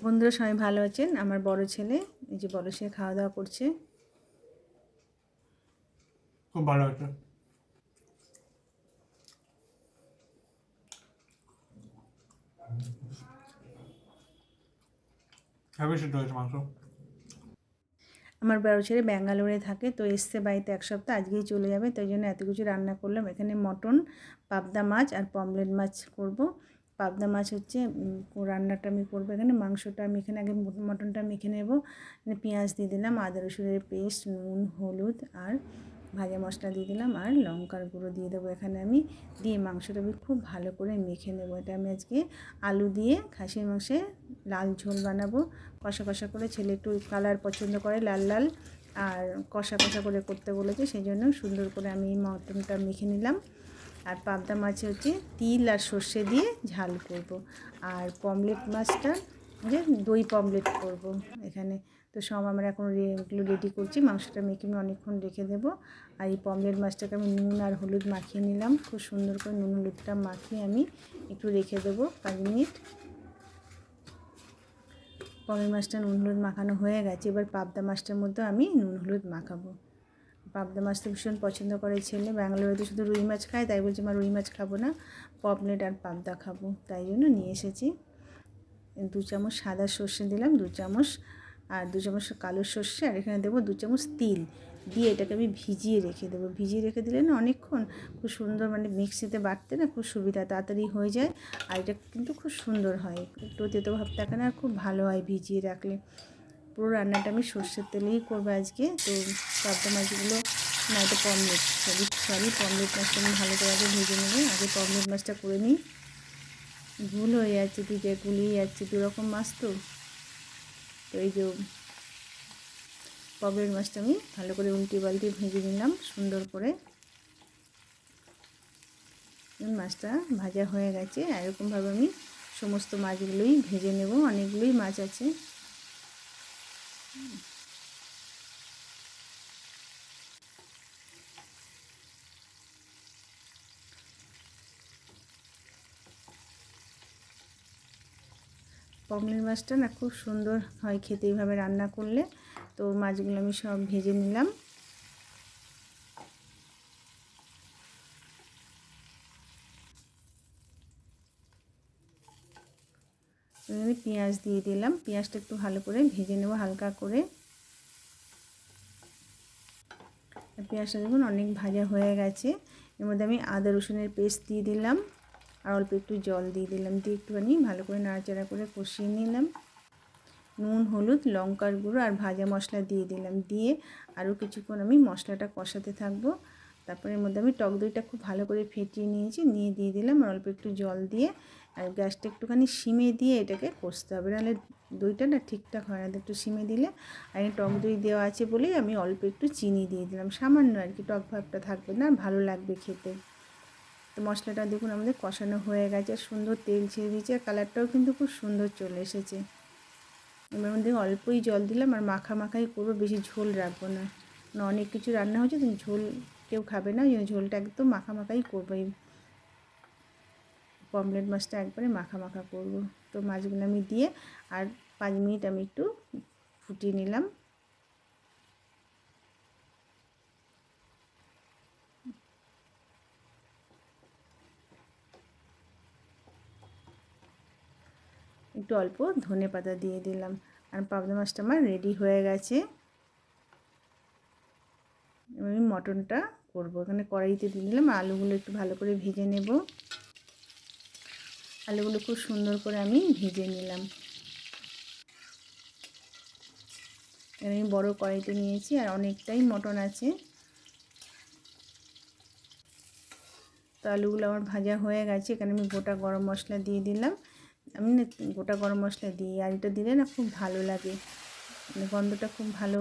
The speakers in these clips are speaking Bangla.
বন্ধুরা সবাই ভালো আছেন। আমার বড় ছেলে এই যে বড় ছেলে খাওয়া দাওয়া করছে। খুব ভালো হয়েছে। হেভি সিদ্ধ হয়েছে মাংস। আমার বড় ছেলে ব্যাঙ্গালোরে থাকে, তো এসছে বাড়িতে এক সপ্তাহ, আজকেই চলে যাবে, তাই জন্য এত কিছু রান্না করলাম। এখানে মটন, পাবদা মাছ আর পমফ্রেট মাছ করব। পাবদা মাছ হচ্ছে রান্নাটা আমি করবো। এখানে মাংসটা আমি এখানে আগে মটনটা মেখে নেব। পেঁয়াজ দিয়ে দিলাম, আদা রসুনের পেস্ট, নুন, হলুদ আর ভাজা মশলা দিয়ে দিলাম আর লঙ্কার গুঁড়ো দিয়ে দেবো এখানে আমি। দিয়ে মাংসটা আমি খুব ভালো করে মেখে নেবো। এটা আমি আজকে আলু দিয়ে খাসির মাংসে লাল ঝোল বানাবো। কষা কষা করে, ছেলে একটু কালার পছন্দ করে, লাল লাল আর কষা কষা করে করতে বলেছে, সেই জন্য সুন্দর করে আমি মটনটা মেখে নিলাম। আর পাবদা মাছে হচ্ছে তিল আর সর্ষে দিয়ে ঝাল করব। আর পমফ্রেট মাছটা যে দই পমফ্রেট করব এখানে। তো সব আমরা এখন এগুলো রেডি করছি। মাংসটা মেখে আমি অনেকক্ষণ রেখে দেবো। আর এই পমফ্রেট মাছটাকে আমি নুন আর হলুদ মাখিয়ে নিলাম। খুব সুন্দর করে নুন হলুদটা মাখিয়ে আমি একটু রেখে দেবো 5 মিনিট। পমফ্রেট মাছটা নুন হলুদ মাখানো হয়ে গেছে। এবার পাবদা মাছটার মধ্যে আমি নুন হলুদ মাখাবো। পাবদা মাছ তো ভীষণ পছন্দ করে ছেলে। ব্যাঙ্গালোরে তো শুধু রুই মাছ খায়, তাই বলছে মা রুই মাছ খাবো না, পমফ্রেট আর পাবদা খাবো, তাই জন্য নিয়ে এসেছি। 2 চামচ সাদা সর্ষে দিলাম, 2 চামচ আর 2 চামচ কালো সর্ষে, আর এখানে দেবো 2 চামচ তিল দিয়ে এটাকে আমি ভিজিয়ে রেখে দেবো। ভিজিয়ে রেখে দিলে না অনেকক্ষণ খুব সুন্দর, মানে মিক্সিতে বাটতে না খুব সুবিধা, তাড়াতাড়ি হয়ে যায়। আর এটা কিন্তু খুব সুন্দর হয়, একটু তেতো ভাব থাকে না, আর খুব ভালো হয় ভিজিয়ে রাখলে। পুরো রান্নাটা আমি সর্ষের তেলেই করবো আজকে। তো পাবদা মাছগুলো, না এটা পমফ্রেট, পমফ্রেট মাছটা আমি ভালো করে আগে ভেজে নেবো। আগে পমফ্রেট মাছটা করে নিই, ভুল হয়ে যাচ্ছে, দুটো গুলিয়ে যাচ্ছে, দু রকম মাছ তো। তো এই যে পমফ্রেট মাছটা আমি ভালো করে উল্টে পাল্টে ভেজে নিলাম সুন্দর করে। মাছটা ভাজা হয়ে গেছে। এরকমভাবে আমি সমস্ত মাছগুলোই ভেজে নেব, অনেকগুলোই মাছ আছে। পমফ্রেট মাছটা না খুব সুন্দর হয় খেতে এইভাবে রান্না করলে। তো মাছগুলো আমি সব ভেজে নিলাম। আমি পেঁয়াজ দিয়ে দিলাম, পেঁয়াজটা একটু ভালো করে ভেজে নেব হালকা করে। পেঁয়াজটা দেখুন অনেক ভাজা হয়ে গেছে। এর মধ্যে আমি আদা রসুনের পেস্ট দিয়ে দিলাম আর অল্প একটু জল দিয়ে দিলাম, দিয়ে একটুখানি ভালো করে নাড়াচাড়া করে কষিয়ে নিলাম। নুন, হলুদ, লঙ্কার গুঁড়ো আর ভাজা মশলা দিয়ে দিলাম, দিয়ে আরও কিছুক্ষণ আমি মশলাটা কষাতে থাকবো। তারপরে এর মধ্যে আমি টক দইটা খুব ভালো করে ফেটিয়ে নিয়েছি, নিয়ে দিয়ে দিলাম আর অল্প একটু জল দিয়ে। আর গ্যাসটা একটুখানি সিমে দিয়ে এটাকে কষতে হবে, নাহলে দইটা না ঠিকঠাক হয় না। একটু সিমে দিলে, আর টক দই দেওয়া আছে বলেই আমি অল্প একটু চিনি দিয়ে দিলাম, সামান্য আর কি, টক ভাবটা থাকবে না, ভালো লাগবে খেতে। তো মশলাটা দেখুন আমাদের কষানো হয়ে গেছে, সুন্দর তেল ছেড়ে দিয়েছে, আর কালারটাও কিন্তু খুব সুন্দর চলে এসেছে। এবার মধ্যে অল্পই জল দিলাম, আর মাখাই করবো, বেশি ঝোল রাখবো না। অনেক কিছু রান্না হচ্ছে তো ঝোল কেউ খাবে না, ওই ঝোলটা একদম মাখাই করবো। এই পমফ্রেট মাছটা একবারে মাখা করবো। তো মাছগুলো আমি দিয়ে আর 5 মিনিট আমি একটু ফুটিয়ে নিলাম। একটু অল্প ধনেপাতা দিয়ে দিলাম, আর পাবদা মাছটা আমার রেডি হয়ে গেছে। আমি মটনটা করবো, এখানে কড়াইতে দিয়ে দিলাম। আলুগুলো একটু ভালো করে ভেজে নেব। আলুগুলো খুব সুন্দর করে আমি ভেজে নিলাম। এখানে আমি বড়ো কড়াইতে নিয়েছি, আর অনেকটাই মটন আছে। তো আলুগুলো আমার ভাজা হয়ে গেছে। এখানে আমি গোটা গরম মশলা দিয়ে দিলাম। আমি না গোটা গরম মশলা দিই, আর এটা দিলে না খুব ভালো লাগে, মানে গন্ধটা খুব ভালো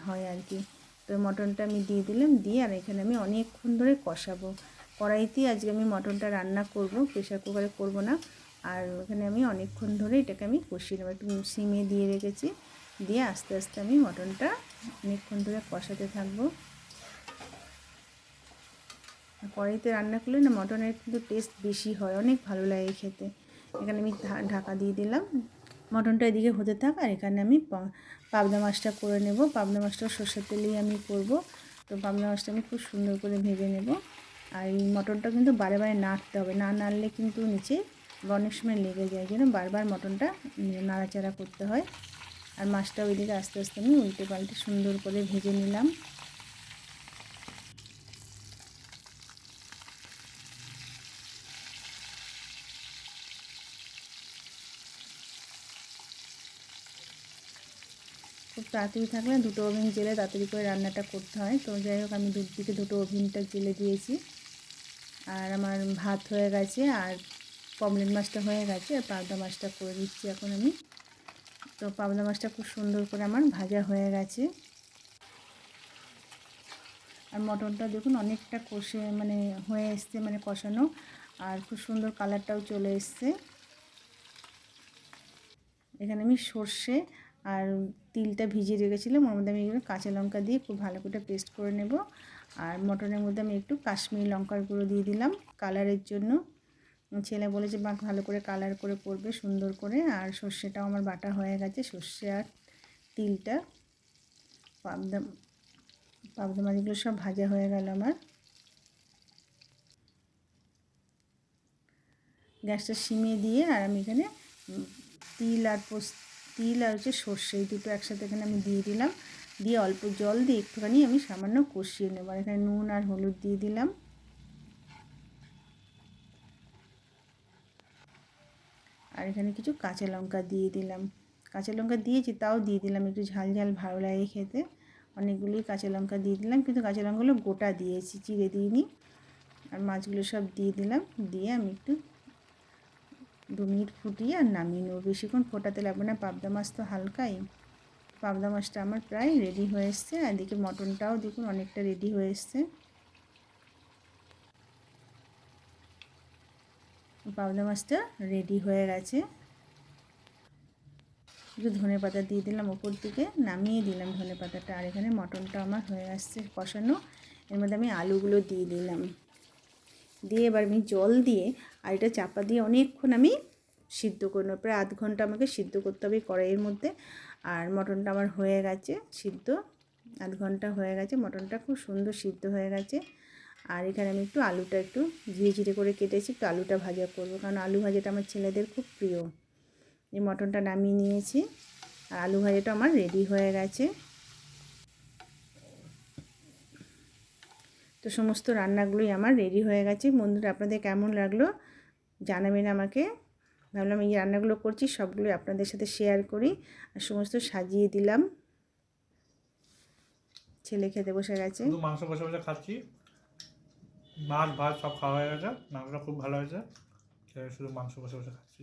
হয় আর কি। তো মটনটা আমি দিয়ে দিলাম, দিয়ে আর এখানে আমি অনেকক্ষণ ধরে কষাবো। কড়াইতেই আজকে আমি মটনটা রান্না করব, প্রেশার কুকারে করব না। আর এখানে আমি অনেকক্ষণ ধরে এটাকে আমি কষিয়ে নেবো, একটু সিমে দিয়ে রেখেছি। দিয়ে আস্তে আস্তে আমি মটনটা অনেকক্ষণ ধরে কষাতে থাকবো। কড়াইতে রান্না করলে না মটনের কিন্তু টেস্ট বেশি হয়, অনেক ভালো লাগে খেতে। এখানে আমি ঢাকা দিয়ে দিলাম। মটনটা এদিকে হতে থাক, আর এখানে আমি পাবদা মাছটা করে নেব। পাবদা মাছটা সর্ষের তেলেই আমি করব। তো পাবদা মাছটা আমি খুব সুন্দর করে ভেজে নেব। আর এই মটনটা কিন্তু বারে বারে নাড়তে হবে, না নাড়লে কিন্তু নিচে অনেক সময় লেগে যায়, যেন বারবার মটনটা নাড়াচাড়া করতে হয়। আর মাছটা ওইদিকে আস্তে আস্তে আমি উল্টে পাল্টে সুন্দর করে ভেজে নিলাম। খুব তাড়াতাড়ি থাকলে দুটো ওভেন জেলে তাড়াতাড়ি করে রান্নাটা করতে হয়। তো যাই হোক, আমি দিকে দুটো ওভেনটা জেলে দিয়েছি। আর আমার ভাত হয়ে গেছে, আর পমলেট মাছটা হয়ে গেছে, আর পাবদা মাছটা করে দিচ্ছি এখন আমি। তো পাবদা মাছটা খুব সুন্দর করে আমার ভাজা হয়ে গেছে। আর মটনটা দেখুন অনেকটা কষে মানে হয়ে এসছে, মানে কষানো, আর খুব সুন্দর কালারটাও চলে এসছে। এখানে আমি সর্ষে আর তিলটা ভিজিয়ে রেখেছিলাম, ওর মধ্যে আমি এগুলো কাঁচা লঙ্কা দিয়ে খুব ভালো করে পেস্ট করে নেব। আর মটনের মধ্যে আমি একটু কাশ্মীরি লঙ্কার গুঁড়ো দিয়ে দিলাম কালারের জন্য। ছেলে বলেছে মা ভালো করে কালার করে করবে সুন্দর করে। আর সর্ষেটাও আমার বাটা হয়ে গেছে, সর্ষে আর তিলটা। পাবদা পাবদা মাছগুলো সব ভাজা হয়ে গেল আমার। গ্যাসটা সিমিয়ে দিয়ে আর আমি এখানে তিল আর হচ্ছে সর্ষে, এই দুটো একসাথে এখানে আমি দিয়ে দিলাম। দিয়ে অল্প জল দিয়ে একটুখানি আমি সামান্য কষিয়ে নেব। আর এখানে নুন আর হলুদ দিয়ে দিলাম। আর এখানে কিছু কাঁচা লঙ্কা দিয়ে দিলাম। কাঁচা লঙ্কা দিয়েছি, তাও দিয়ে দিলাম, একটু ঝাল ঝাল ভালো লাগে খেতে। অনেকগুলোই কাঁচা লঙ্কা দিয়ে দিলাম, কিন্তু কাঁচা লঙ্কাগুলো গোটা দিয়েছি, চিড়ে দিইনি। আর মাছগুলো সব দিয়ে দিলাম, দিয়ে আমি একটু 2 মিনিট ফুটিয়ে আর নামিয়ে নেব। বেশিক্ষণ ফোটাতে লাগবে না, পাবদা মাছ তো হালকাই। পাবদা মাছটা আমার প্রায় রেডি হয়ে এসছে। আর এদিকে মটনটাও দেখুন অনেকটা রেডি হয়ে এসছে। পাবদা মাছটা রেডি হয়ে গেছে। একটু ধনে পাতা দিয়ে দিলাম ওপর থেকে, নামিয়ে দিলাম ধনে পাতাটা। আর এখানে মটনটা আমার হয়ে আসছে কষানো। এর মধ্যে আমি আলুগুলো দিয়ে দিলাম, দিয়ে এবার আমি জল দিয়ে আর এটা চাপা দিয়ে অনেকক্ষণ আমি সিদ্ধ করে নেব। প্রায় 1/2 ঘন্টা আমাকে সিদ্ধ করতে হবে কড়াইয়ের মধ্যে। আর মটনটা আমার হয়ে গেছে সিদ্ধ, 1/2 ঘন্টা হয়ে গেছে, মটনটা খুব সুন্দর সিদ্ধ হয়ে গেছে। আর এখানে আমি একটু আলুটা একটু ঝিরে ঝিরে করে কেটেছি, একটু আলুটা ভাজা করব, কারণ আলু ভাজাটা আমার ছেলেদের খুব প্রিয়। এই মটনটা নামিয়ে নিয়েছি, আর আলু ভাজাটা আমার রেডি হয়ে গেছে। তো সমস্ত রান্নাগুলোই আমার রেডি হয়ে গেছে। বন্ধুরা, আপনাদের কেমন লাগলো জানাবেন আমাকে। ভাবলাম এই রান্নাগুলো করছি সবগুলোই আপনাদের সাথে শেয়ার করি। আর সমস্ত সাজিয়ে দিলাম। ছেলে খেতে বসে গেছে। শুধু মাংস বসে বসে খাচ্ছি, মাছ ভাত সব খাওয়া হয়ে গেছে, মাংসটা খুব ভালো হয়েছে, শুধু মাংস বসে বসে খাচ্ছি।